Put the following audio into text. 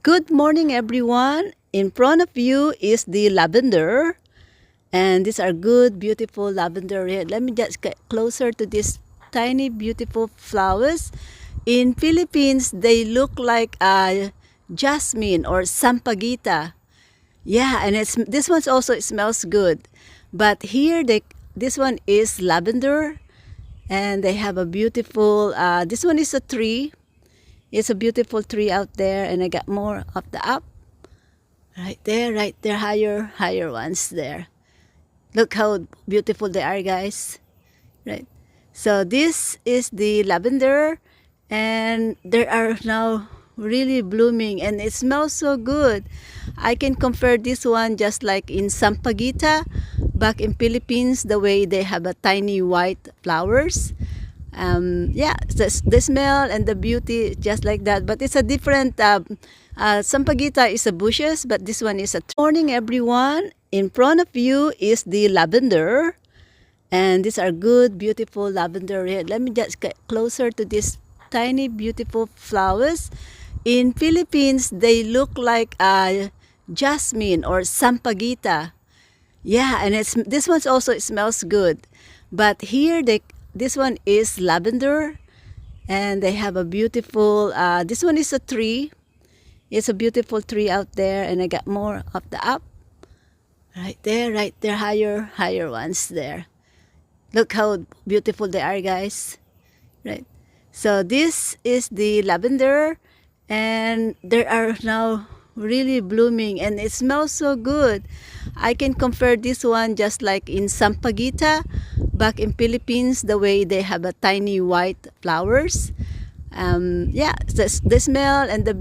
Good morning, everyone. In front of you is the lavender, and these are good, beautiful lavender. Let me just get closer to these tiny, beautiful flowers. In Philippines, they look like jasmine or sampaguita. Yeah, and this one's also it smells good. But here, this one is lavender, and they have a beautiful. This one is a tree. It's a beautiful tree out there, and I got more of the up. Right there, higher ones there. Look how beautiful they are, guys. Right. So this is the lavender, and they are now really blooming, and it smells so good. I can compare this one just like in Sampaguita, back in Philippines, the way they have a tiny white flowers. Yeah, the smell and the beauty just like that, but it's a different sampaguita is a bushes, but this one is a morning, everyone. In front of you is the lavender, and these are good, beautiful lavender. Let me just get closer to these tiny, beautiful flowers. In Philippines, they look like jasmine or sampaguita. Yeah, and this one's also it smells good. But here this one is lavender, and they have a beautiful this one is a tree. It's a beautiful tree out there, and I got more of the up. Right there, higher ones there. Look how beautiful they are, guys. Right. So this is the lavender, and they are now really blooming, and it smells so good. I can compare this one just like in Sampaguita, back in Philippines, the way they have a tiny white flowers. Yeah, the smell and the